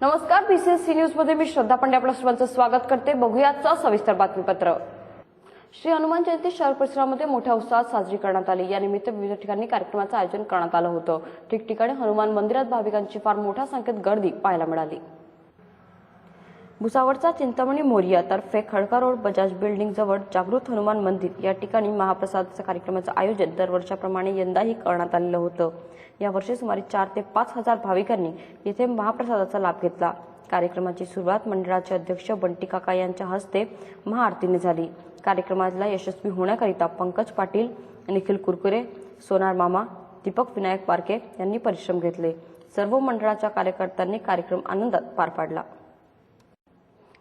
नमस्कार, बीसीएससी न्यूज मध्ये मी श्रद्धा पांडे आपल्या सर्वांचं स्वागत करते। बघूयाचं सविस्तर बातमीपत्र। श्री हनुमान जयंती शहर परिसरामध्ये मोठ्या उत्साहात साजरी करण्यात आली। या निमित्त विविध ठिकाणी कार्यक्रमाचं आयोजन करण्यात आलं होतं। ठिकठिकाणी हनुमान मंदिरात भाविकांची फार मोठ्या संख्येत गर्दी पाहायला मिळाली। भुसावळचा चिंतामणी मोरिया तर्फे खडका रोड बजाज बिल्डिंग जवळ जागृत हनुमान मंदिर या ठिकाणी महाप्रसादाच्या कार्यक्रमाचं आयोजन दरवर्षीप्रमाणे यंदाही करण्यात आलेलं होतं। यावर्षी सुमारे 4 ते 5 हजार भाविकांनी येथे महाप्रसादाचा लाभ घेतला। कार्यक्रमाची सुरुवात मंडळाचे अध्यक्ष बंटी काका यांच्या हस्ते महाआरतीने झाली। कार्यक्रमाला यशस्वी होण्याकरिता पंकज पाटील, निखिल कुरकुरे, सोनार मामा, दीपक विनायक पारके यांनी परिश्रम घेतले। सर्व मंडळाच्या कार्यकर्त्यांनी कार्यक्रम आनंदात पार पाडला।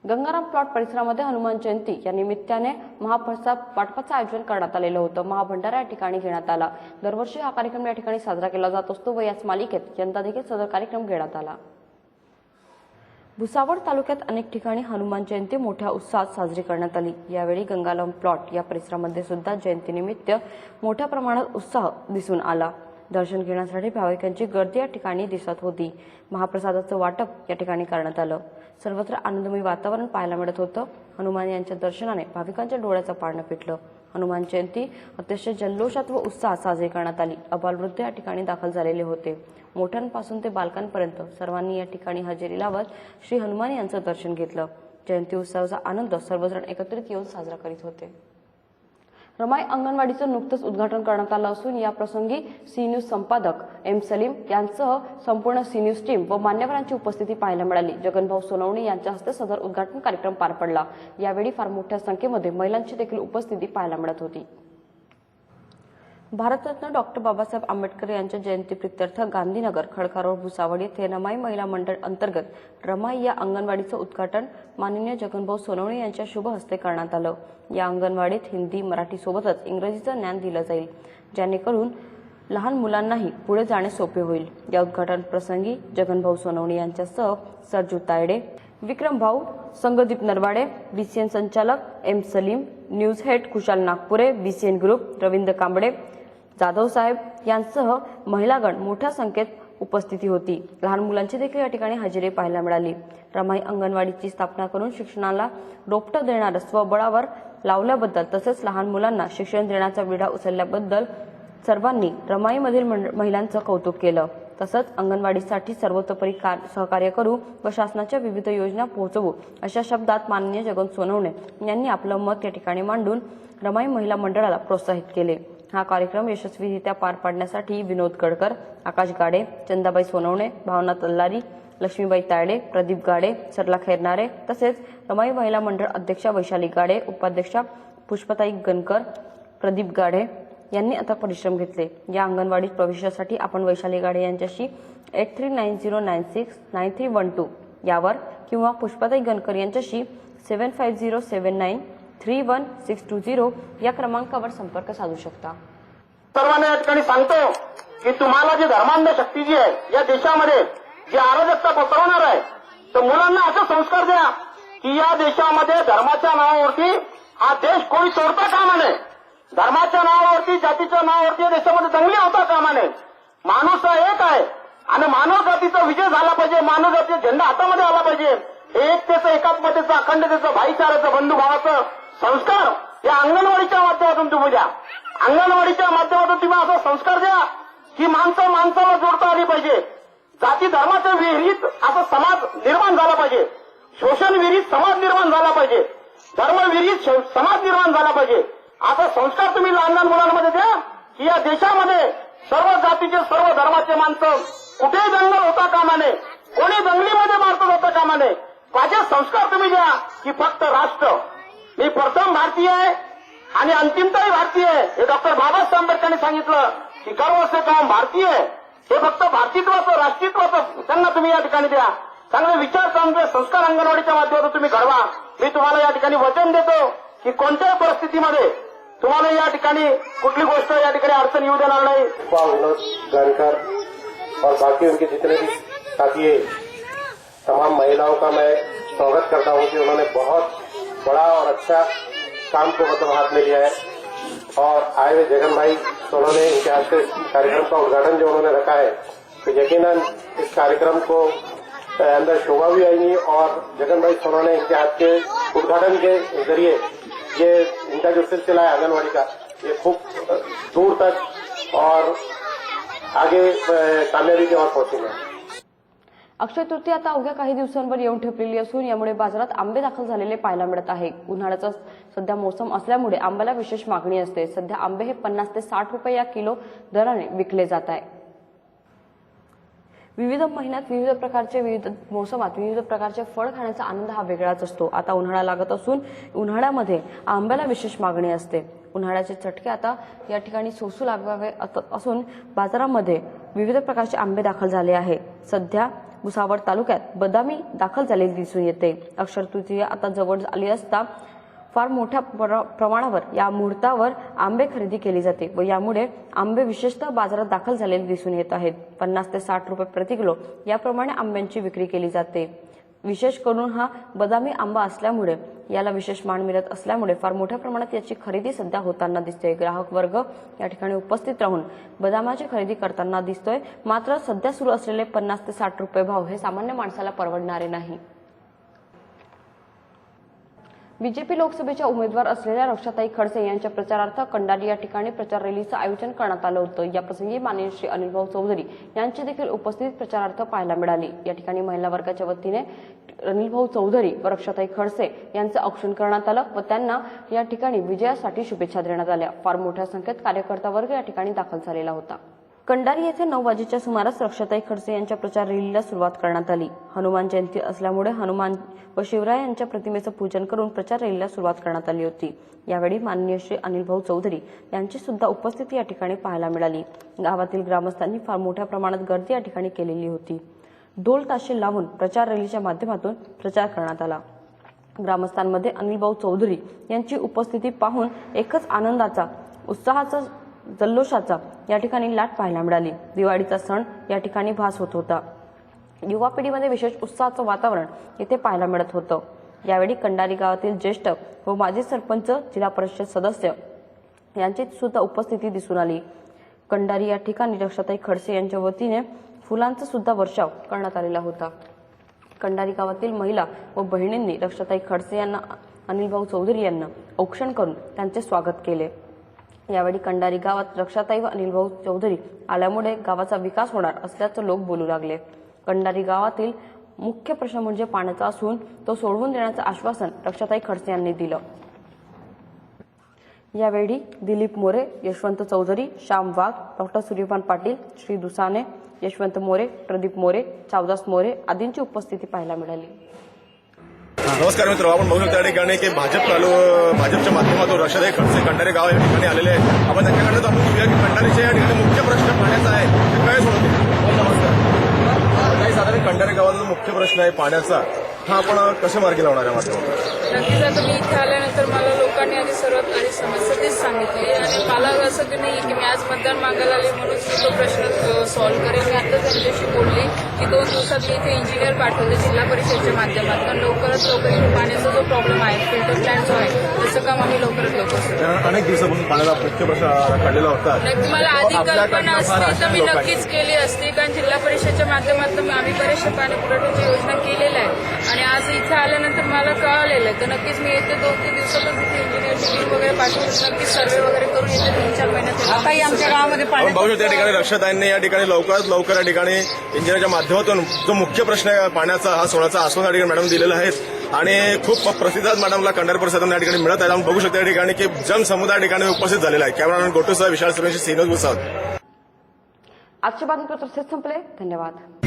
गंगाराम प्लॉट परिसरामध्ये हनुमान जयंती या निमित्ताने महाप्रसाद वाटपाचं आयोजन करण्यात आलेलं होतं। महाभंडारा या ठिकाणी घेण्यात आला। दरवर्षी हा कार्यक्रम या ठिकाणी साजरा केला जात असतो व याच मालिकेत यंदा देखील सदर कार्यक्रम घेण्यात आला। भुसावळ तालुक्यात अनेक ठिकाणी हनुमान जयंती मोठ्या उत्साहात साजरी करण्यात आली। यावेळी गंगाराम प्लॉट या परिसरामध्ये सुद्धा जयंतीनिमित्त मोठ्या प्रमाणात उत्साह दिसून आला। दर्शन घेण्यासाठी भाविकांची गर्दी या ठिकाणी दिसत होती। महाप्रसादाचं वाटप या ठिकाणी करण्यात आलं। सर्वत्र आनंदमय वातावरण पाहायला मिळत होतं। हनुमान यांच्या दर्शनाने भाविकांच्या डोळ्याचं पारणं फिटलं। हनुमान जयंती अतिशय जल्लोषात व उत्साहात साजरी करण्यात आली। अबालवृद्ध या ठिकाणी दाखल झालेले होते। मोठ्यांपासून ते बालकांपर्यंत सर्वांनी या ठिकाणी हजेरी लावत श्री हनुमान यांचं दर्शन घेतलं। जयंती उत्सवाचा आनंद सर्वजण एकत्रित येऊन साजरा करीत होते। रमाई अंगणवाडीचं नुकतंच उद्घाटन करण्यात आलं असून या प्रसंगी सी न्यूज संपादक एम सलीम यांसह संपूर्ण सी न्यूज टीम व मान्यवरांची उपस्थिती पाहायला मिळाली। जगनभाऊ सोनवणे यांच्या हस्ते सदर उद्घाटन कार्यक्रम पार पडला। यावेळी फार मोठ्या संख्येमध्ये महिलांची देखील उपस्थिती पाहायला मिळत होती। भारतरत्न डॉक्टर बाबासाहेब आंबेडकर यांच्या जयंतीप्रित्यर्थ गांधीनगर खडका रोड भुसावळ येथे रमाई महिला मंडळ अंतर्गत रमाई या अंगणवाडीचं उद्घाटन माननीय जगनभाऊ सोनवणे यांच्या शुभ हस्ते करण्यात आलं। या अंगणवाडीत हिंदी, मराठी सोबतच इंग्रजीचं ज्ञान दिलं जाईल, जेणेकरून लहान मुलांनाही पुढे जाणे सोपे होईल। या उद्घाटन प्रसंगी जगनभाऊ सोनवणे यांच्यासह सरजू तायडे, विक्रम भाऊ, संगदीप नरवाडे, बीसीएन संचालक M Salim, news head Kushal Nagpure, BCN group Ravindra Kamble, Jadhav साहेब यांसह महिलागण मोठ्या संख्येत उपस्थिती होती। लहान मुलांची देखील या ठिकाणी हजेरी पाहायला मिळाली। रमाई अंगणवाडीची स्थापना करून शिक्षणाला रोपटं देणारं स्वबळावर लावल्याबद्दल तसेच लहान मुलांना शिक्षण देण्याचा विडा उचलल्याबद्दल सर्वांनी रमाईमधील महिलांचं कौतुक केलं। तसंच अंगणवाडीसाठी सर्वतोपरी सहकार्य करू व शासनाच्या विविध योजना पोहोचवू अशा शब्दात माननीय जगन सोनवणे यांनी आपलं मत या ठिकाणी मांडून रमाई महिला मंडळाला प्रोत्साहित केले। हा कार्यक्रम यशस्वीरित्या पार पाडण्यासाठी विनोद गडकर, आकाश गाडे, चंदाबाई सोनवणे, भावना तल्लारी, लक्ष्मीबाई तायडे, प्रदीप गाडे, सरला खैरनारे तसेच रमाई महिला मंडळ अध्यक्षा वैशाली गाडे, उपाध्यक्षा पुष्पताई गणकर, प्रदीप गाडे यांनी आता परिश्रम घेतले। या अंगणवाडीत प्रवेशासाठी आपण वैशाली गाडे यांच्याशी 8390969312 यावर किंवा पुष्पताई गणकर यांच्याशी 7507931620 या क्रमांकावर संपर्क साधू शकता। सर्वांना या ठिकाणी सांगतो की तुम्हाला जी धर्मांध शक्ती जी आहे या देशामध्ये जी अराजकता पसरवणार आहे, तर मुलांना असे संस्कार द्या की या देशामध्ये धर्माच्या नावावरती हा देश कोणी सोडता कामा नये। धर्माच्या नावावरती, जातीच्या नावावरती या देशामध्ये दंगली होता कामा नये। माणूस हा एक आहे आणि मानव जातीचा विजय झाला पाहिजे। मानव जातीचा झेंडा हातामध्ये आला पाहिजे। एकतेचं, एकात्मतेचं, अखंडतेचं, भाईचाऱ्याचं, बंधुभावाचं संस्कार या अंगणवाडीच्या माध्यमातून तुम्ही द्या। अंगणवाडीच्या माध्यमातून तुम्ही असा संस्कार द्या की माणसं माणसाला जोडता आली पाहिजे। जाती धर्माच्या विहिरीत असा समाज निर्माण झाला पाहिजे। शोषण विहिरीत समाज निर्माण झाला पाहिजे। धर्म विहिरीत समाज निर्माण झाला पाहिजे। असा संस्कार तुम्ही लहान लहान मुलांमध्ये द्या की या देशामध्ये सर्व जातीचे, सर्व धर्माचे माणसं कुठेही दंगल होता कामा नये, कोणी दंगलीमध्ये मारत होता कामा नये। माझे संस्कार तुम्ही द्या की फक्त राष्ट्र, मी प्रथम भारतीय आहे आणि अंतिमताही भारतीय आहे। हे डॉक्टर बाबासाहेब आंबेडकरांनी सांगितलं की कर्म से काम भारतीय आहे। हे फक्त भारतीत्वाचं, राष्ट्रीयत्वाचं त्यांना तुम्ही या ठिकाणी द्या। चांगले विचार, चांगले संस्कार अंगणवाडीच्या माध्यमातून तुम्ही घडवा। मी तुम्हाला या ठिकाणी वचन देतो की कोणत्याही परिस्थितीमध्ये तुम्हाला या ठिकाणी कुठली गोष्ट या ठिकाणी अडचण येऊ देणार नाही। विनोद जानकर और बाकी उनके जितने भी साथी है, तमाम महिलाओं का मैं स्वागत करता हूं कि उन्होंने बहुत बड़ा और अच्छा काम को मतलब हाथ में लिया है। और आए हुए जगन भाई सोनवणे इनके हाथ से कार्यक्रम का उद्घाटन जो उन्होंने रखा है, तो यकीनन इस कार्यक्रम को अंदर शोभा भी आएंगी और जगन भाई सोनवणे इनके हाथ के उद्घाटन के जरिए ये इनका जो सिलसिला है आंगनबाड़ी का ये खूब दूर तक और आगे कामयाबी की ओर पहुंचेगा। अक्षय तृतीया आता अवघ्या काही दिवसांवर येऊन ठेपलेली असून यामुळे बाजारात आंबे दाखल झालेले पाहायला मिळत आहे। उन्हाळ्याचा सध्या मोसम असल्यामुळे आंब्याला विशेष मागणी असते। सध्या आंबे हे 50 ते 60 रुपये या किलो दराने विकले जात आहे। विविध महिन्यात विविध प्रकारचे विविध मोसमात विविध प्रकारचे फळ खाण्याचा आनंद हा वेगळाच असतो। आता उन्हाळा लागत असून उन्हाळ्यामध्ये आंब्याला विशेष मागणी असते। उन्हाळ्याचे चटके आता या ठिकाणी सोसू लागावे असून बाजारामध्ये विविध प्रकारचे आंबे दाखल झाले आहे। सध्या भुसावळ तालुक्यात बदामी दाखल झालेली दिसून येते। अक्षय तृतीया आता जवळ आली असता फार मोठ्या प्रमाणावर या मुहूर्तावर आंबे खरेदी केली जाते व यामुळे आंबे विशेषतः बाजारात दाखल झालेले दिसून येत आहेत। 50 ते 60 रुपये प्रति किलो याप्रमाणे आंब्यांची विक्री केली जाते। विशेष करून हा बदामी आंबा असल्यामुळे याला विशेष मान मिळत असल्यामुळे फार मोठ्या प्रमाणात याची खरेदी सध्या होताना दिसते। ग्राहक वर्ग या ठिकाणी उपस्थित राहून बदामाची खरेदी करताना दिसतोय। मात्र सध्या सुरू असलेले 50 ते 60 रुपये भाव हे सामान्य माणसाला परवडणारे नाही। बीजेपी लोकसभेच्या उमेदवार असलेल्या रक्षाताई खडसे यांच्या प्रचारार्थ कंडारी या ठिकाणी प्रचार रॅलीचं आयोजन करण्यात आलं होतं। या प्रसंगी माननीय श्री अनिलभाऊ चौधरी यांची देखील उपस्थित प्रचारार्थ पाहायला मिळाली। या ठिकाणी महिला वर्गाच्या वतीने अनिलभाऊ चौधरी व रक्षाताई खडसे यांचं औक्षण करण्यात आलं व त्यांना या ठिकाणी विजयासाठी शुभेच्छा देण्यात आल्या। फार मोठ्या संख्येत कार्यकर्ता वर्ग या ठिकाणी दाखल झालेला होता। कंडारी येथे 9 वाजेच्या सुमारास रक्षाताई खडसे यांच्या प्रचार रॅलीला सुरुवात करण्यात आली। हनुमान जयंती असल्यामुळे हनुमान व शिवराय यांच्या प्रतिमेचं पूजन करून प्रचार रॅलीला सुरुवात करण्यात आली होती। यावेळी माननीय श्री अनिलभाऊ चौधरी यांची सुद्धा उपस्थिती या ठिकाणी पाहायला मिळाली। गावातील ग्रामस्थांनी फार मोठ्या प्रमाणात गर्दी या ठिकाणी केलेली होती। ढोल ताशे लावून प्रचार रॅलीच्या माध्यमातून प्रचार करण्यात आला। ग्रामस्थांमध्ये अनिलभाऊ चौधरी यांची उपस्थिती पाहून एकच आनंदाचा उत्साहाचा जल्लोषाचा या ठिकाणी लाट पाहायला मिळाली। दिवाळीचा सण या ठिकाणी भास होत होता। युवा पिढीमध्ये विशेष उत्साहाचं वातावरण येथे पाहायला मिळत होतं। यावेळी कंडारी गावातील ज्येष्ठ व माजी सरपंच, जिल्हा परिषद सदस्य यांची सुद्धा उपस्थिती दिसून आली। कंडारी या ठिकाणी रक्षाताई खडसे यांच्या वतीने फुलांचा सुद्धा वर्षाव करण्यात आलेला होता। कंडारी गावातील महिला व बहिणींनी रक्षाताई खडसे यांना अनिलभाऊ चौधरी यांना औक्षण करून त्यांचे स्वागत केले। यावेळी कंडारी गावात रक्षाताई व अनिलभाऊ चौधरी आल्यामुळे गावाचा विकास होणार असल्याचं लोक बोलू लागले। कंडारी गावातील मुख्य प्रश्न म्हणजे पाण्याचा असून तो सोडवून देण्याचं आश्वासन रक्षाताई खडसे यांनी दिलं। यावेळी दिलीप मोरे, यशवंत चौधरी, श्याम वाघ, डॉक्टर सूर्यकांत पाटील, श्री दुसाने, यशवंत मोरे, प्रदीप मोरे, चावदास मोरे आदींची उपस्थिती पाहायला मिळाली। नमस्कार मित्र, आपण बघू शकता या ठिकाणी की भाजपच्या माध्यमातून रक्षाताई खडसे कंडारी गाव या ठिकाणी आलेले आहेत। आपण त्यांच्याकडे जाणून घेऊया की कंडारीच्या या ठिकाणी मुख्य प्रश्न पाण्याचा आहे ते काय सोडवतो। नमस्कार, काही साधारण कंडारी गावाचा मुख्य प्रश्न आहे पाण्याचा, हा आपण कशा मार्गी लावणार आहे माध्यमातून? नक्कीच आता मी इथे आल्यानंतर मला लोकांनी आधी सर्वात आधी समस्या तेच सांगितली आणि मला असं की नाही की मी आज मतदान मागायला आले म्हणून मी तो प्रश्न सॉल्व्ह करेल। मी आता त्यांच्याशी बोलली की 2 दिवसात मी इथे इंजिनियर पाठवले जिल्हा परिषदेच्या माध्यमातून। लवकरात लवकर इथे पाण्याचा जो प्रॉब्लेम आहे, फिल्टर प्लॅन्ट जो आहे, त्याचं काम आम्ही लवकरात लवकर करू। अनेक दिवसापासून पाण्याचा मुख्य प्रश्न काढलेला होता। नक्की मला आधी कल्पना असती तर मी नक्कीच केली असती, कारण जिल्हा परिषदेच्या माध्यमातून आम्ही बरेचशा पाणी पुरवठ्याची योजना केलेल्या आहे आणि आज इथे आल्यानंतर मला कळालेलं आहे। तर नक्कीच मी येते 2-3 दिवसातच इथे इंजिनियरची टीम वगैरे पाठवून नक्कीच सर्वे वगैरे करून येते 3-4 महिन्यात। काही आमच्या गावामध्ये आपण बघू शकतो या ठिकाणी रक्षाताईंनी या ठिकाणी लवकरात लवकर या ठिकाणी इंजिनियरच्या माध्यमातून जो मुख्य प्रश्न आहे पाण्याचा, हा सोडायचा आश्वासन या ठिकाणी मॅडम दिलेला आहे आणि खूप प्रतिसाद मॅडमला कंडारी परिषदेने या ठिकाणी मिळत आहे। आपण बघू शकतो या ठिकाणी की जनसमुदाय या ठिकाणी उपस्थित झालेला आहे। कॅमेरामॅन गोटूसह विशाल सुरेश, सीनोज भुसावळ। आजचे बातमीपत्र संपले। धन्यवाद।